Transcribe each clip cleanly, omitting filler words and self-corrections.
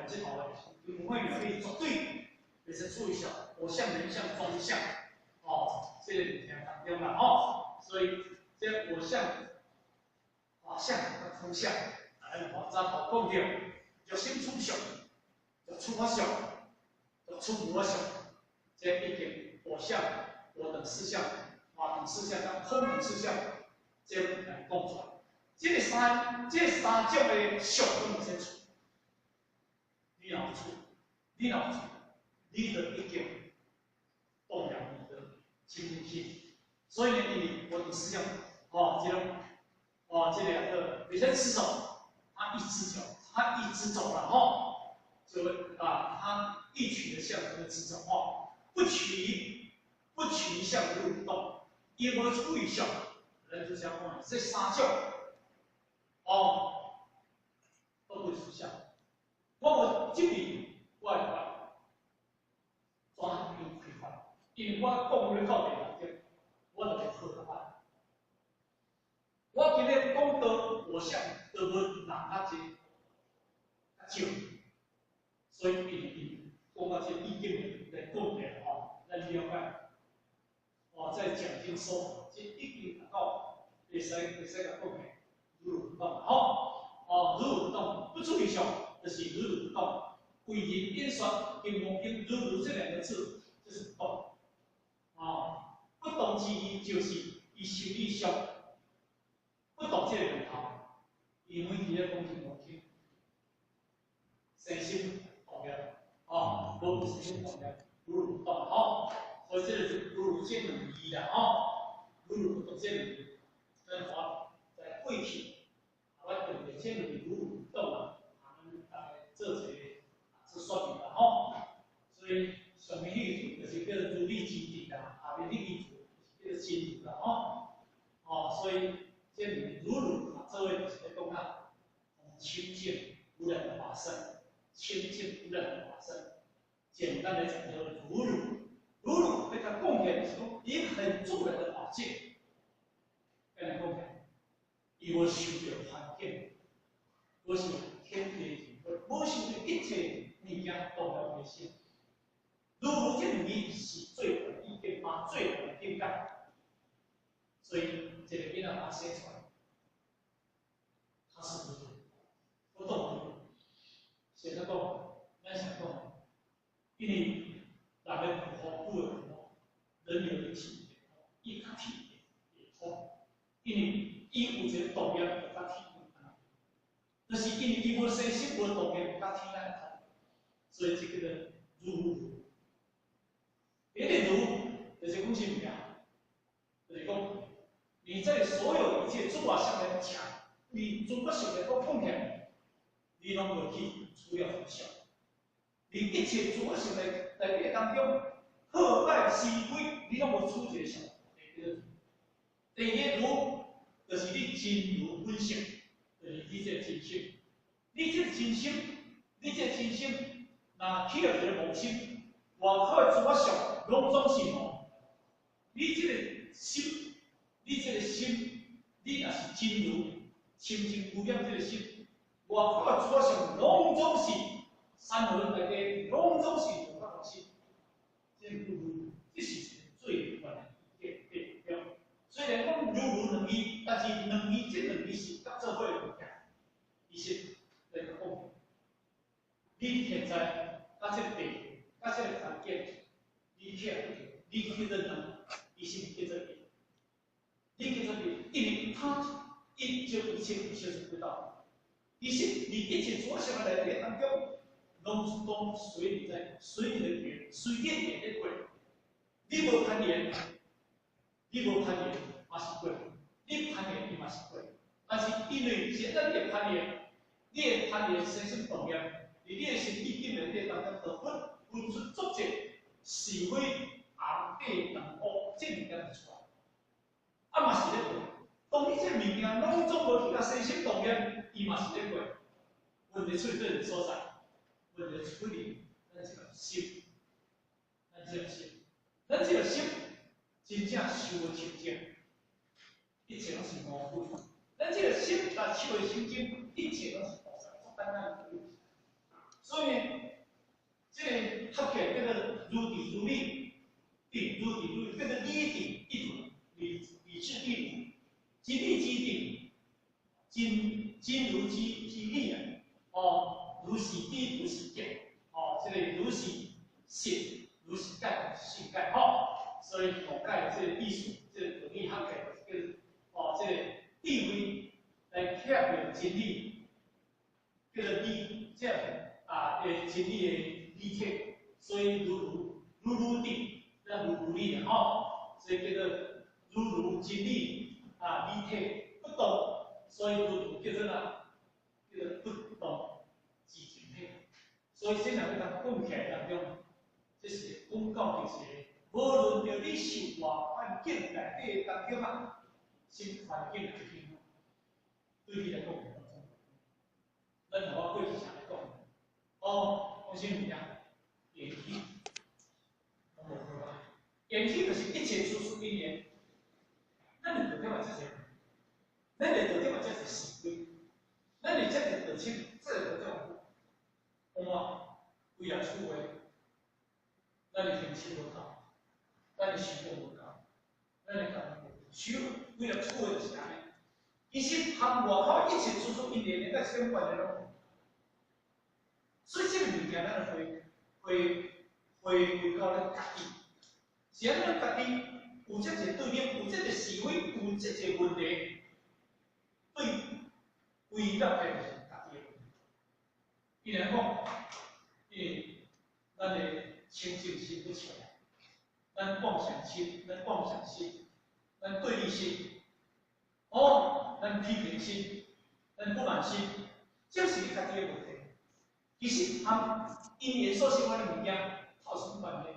这头的，不会能力绝对也是注意小偶像、人像、中像，哦，这个你听当中了哦，所以这偶像、画像跟抽象，我咱头讲到，就先抽象，就出我象，就出我象，这一点偶像、我等四象、画等四象跟空等四象，这来讲出来。这三种的象都唔先出，你若出，你就已经动摇你的清净心。所以呢，我等四象，这种，这两个你在吃手，他一只脚，他一只走了就他一取的象和只走不取象如不动，因为出一象，人就讲讲这三种。都会出现。我这里我会抓住开发，因为我讲你到地方，我就会好开发。我今日讲到我想都无人较少，所以讲到这意见来讲的咱了解在讲经说法，这一定达到会使甲讲的如如不动如如不动，不注意上就是如如不动。为人演说，金刚经如如这两个字就是不动。不动之意就是以修理上不动这个源头，因为伊咧讲金刚经，身心动了，无身心动了，如如不动所以这个是如如这两义啦如如不动这两义，咱话在过去。我对这两义如如不动大概做一个是说明啦所以上面迄个就是叫做如理之地啦，下面迄个就是叫做真如啦所以这里如如这位就是在讲清净无染的法身，清净无染的法身。简单来讲，就是如如被他贡献的时候，一个很重要的法界，跟他贡献，以我修的环境，我是天地，我修的一切物件都要微信。如如这两义是最好的意见嘛，最好的境界。所以这个囡仔把写出来，他是如如不动如如，写得动，咱想动，因为人的苦不有人有灵气，伊较体也痛，因为伊有一个动力就较体就是因为伊无身心无动力，较体来痛，所以这个人如如，别的如就是讲什么呀？就是讲你在所有一切诸法相来讲，你诸法相来讲奉献，你拢无去除了分享。你一切诸法相来面当中，好歹是非，你拢无处一个相。第一如，就是你真如本性，就是你这真心。你这真心，若起了一个妄心，外口的诸法相拢总是你这个心，你若是真如清净无染这个心，外口的诸法相拢总是三轮内底拢总是无法放心。这是最关键的目标。虽然讲如如两义，但是这两义是合做伙的物件，伊是来讲，你现在甲这个地，甲这个环境，你去认同，伊是叫做义，你叫做义，因为他一切修行不到，伊是你一切所想的来当中，拢都随你的缘，随便点的过。你无攀岩，嘛是过；你攀岩，伊嘛是过。但是因为现在你的攀岩，身心动念，你的心意境内底当中就分出足者是非红白蓝黑这物件出来。嘛是咧过。当你这物件拢总无去甲身心动念，伊嘛是咧过。问题出在这个所在，问题出在咱这个心，咱这个心真正修的清净，一切拢是无辜。咱这个心若修的清净，一切拢是菩萨所单单的。所以呢，这个合起来叫做如理如理，定如理如理，叫做理定一途，理智地理，即理即定，真如即理啊！哦，如是理如是见，哦，这个如是信，如是解是解，吼。所以讲解这个意思，这个道理合起来叫哦，这个地位来确认真理，叫做理，这真理的理体，所以如定，那如理啊，吼，所以叫做如真理理体不动，所以叫做哪？叫做不动即真体。所以这两个咱讲起来当中，这是讲到就是，无论着你受外环境内底当中新环境来听，对你来讲，咱头我过去常来讲，讲什物呀？言语，拢无好啊。言语就是一切处处因缘，咱就着点嘛，这些，咱就着点嘛，这是行为，咱就这个着清，这个着有无？为了出位，咱就天气无够，咱就想法无够，咱就讲想为了出位就是安尼。其实含外口一切处处因缘，咱相关的拢。所以这个物件，咱回到咱家己，是咱家己有这个对立，有这个思维，有这个问题，对围绕的就是家己的问题。伊来讲，咱的清净心不起来，咱妄想心，咱妄想心，咱对立心，咱批评心，咱不满心，这是你家己的问题。其实含因缘所生的物件，有什么关系？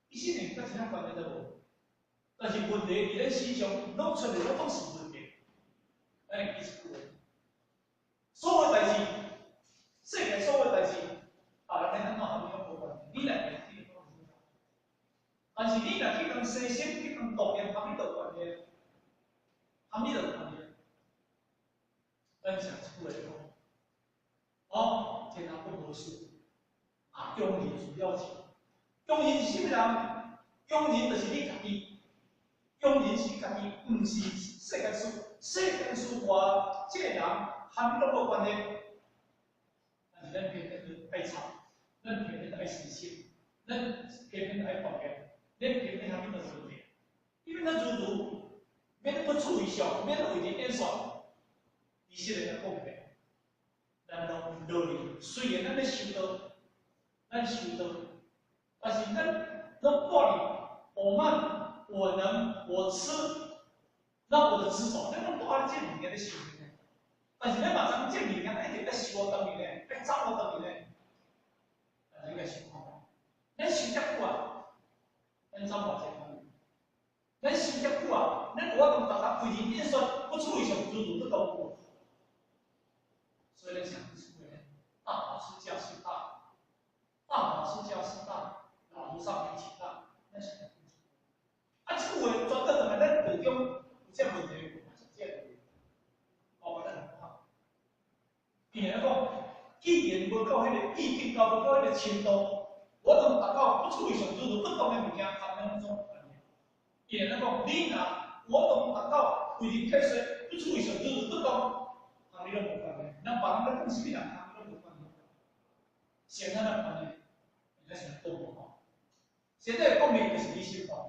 其实连甲什么关系都无。但是问题伫咱身上弄出来，拢总是问题。咱会记一句话：所有代志，世界所有代志，人跟咱哪含你无关系？你来会记得。但是你若去讲生心，去讲毒烟，含你有关系，含你有关系。咱讲一句话讲，天下不无事。中人主要钱，中人是啥物人？中人就是你家己，中人是家己，毋是世间事。世间事外，这个人含你拢无关系。但是咱偏偏就爱吵，咱偏偏就爱生气，咱偏偏就爱抱怨，咱偏偏含你都是问题。因为咱免得不处理上，免得为着演算，以色列来讲的，咱拢道理，虽然咱咧修道。咱修道，但是咱都挂虑，我慢，我能，我吃，那我的执着，咱拢挂在这里面的修呢。但是咱马上这里面一直在修当里呢，在掌握当里呢，应该情况，咱修遮久啊，咱掌握这方面，咱修遮久啊，咱我讲大家为人演说，不处理上诸不懂过，所以咱想一出来，大老师教师大。大老师教师大，老和尚没请大，那是很清楚。这个话转到咱咱道中有这问题，是这个，包括咱很好。譬如讲，既然无到迄个意境高，无到迄个程度，我同大家不处理上诸不懂的物件，他们种观念。譬如讲，你若我同大家为人解释，不处理上诸不懂，他们拢无观念。那别人咧讲什么人，他们拢无观念。现在的观念。那是都无好。现在讲的就是你心法，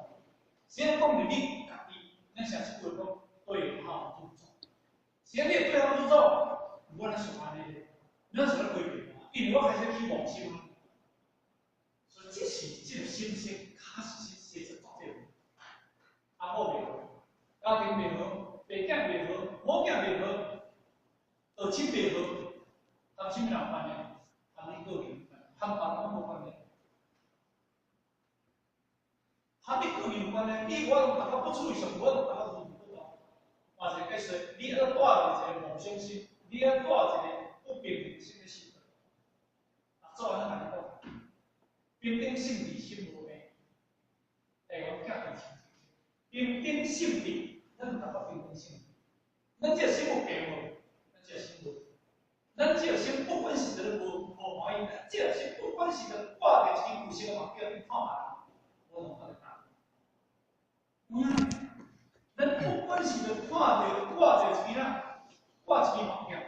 现在讲的你家己，咱想一句讲对号入座。现在对号入座，我咱是安尼的，咱是咧规避嘛，因为我开始去妄想，所以这是这个心性，确实是写着做这个。阿某袂好，家庭袂好，爸囝袂好，某囝袂好，儿亲袂好，当什么人关呢？当你个人，和别人无关系。他你个人有关呢？你我同大家不处理上，我同大家处理不到。或者解说，你要带一个妄想心，你要带一个不平等心的心。做安怎来讲？平等心理心无病，台湾教育平等心理，咱有达到平等心理。咱这心有病无？咱这心无。咱这心不管是无欢喜，这是不管是个挂在一个有色的目标，你看嘛，我拢看得到。咱不管是个挂在一个挂一个目标，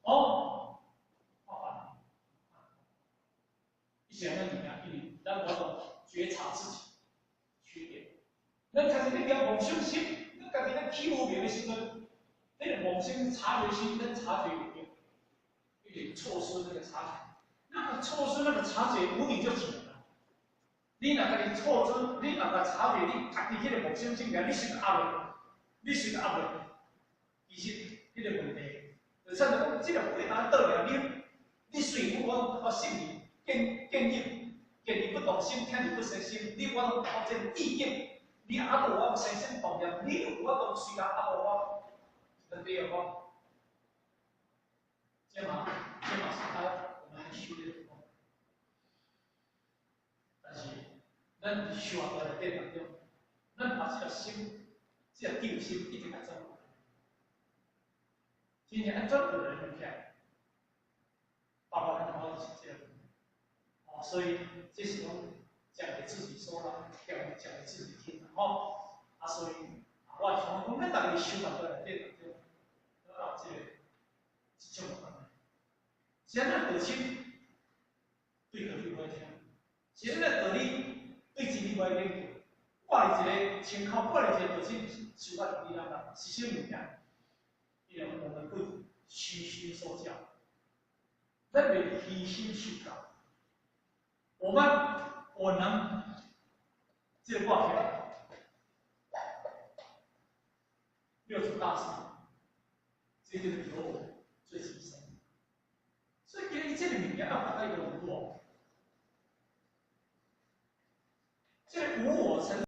哦，看法，一些咱物件，因为咱我种觉察自己缺点，咱开始咧了梦想心，咱家己咧起无明的时阵，那个梦想察觉心跟察觉有没有？有点错失那个察觉，那个错失那个察觉，无名就起来了。你若家己错失，你若个察觉，你家己迄个梦想心了，你是个压力，你是个压力，其实迄个问题，就像讲这个回答倒了，你随我心里建议不动心，听你不生心，你我拢保证意见，你压无我生心动念，你我都随压无我，对不对哦？这嘛是我们还修炼的部分，但是咱修学到来电当中，咱把这个心，这个定心一直来做。今天按照的人看，包括很多是这样，哦，所以这是讲给自己说了，讲给自己听的哦，所以我想讲，咱大家修学到来电当中，这个一种方面。现在核心对道理不爱听，现在道理对真理不爱研究。我是一个参考，我是一个核心修法能力量的，是些物件，因为我们会虚心受教，认为虚心受教，我能这个挂票六祖大师，这个由我最提升。所以，这个物件要达到一个无我，这个无我成。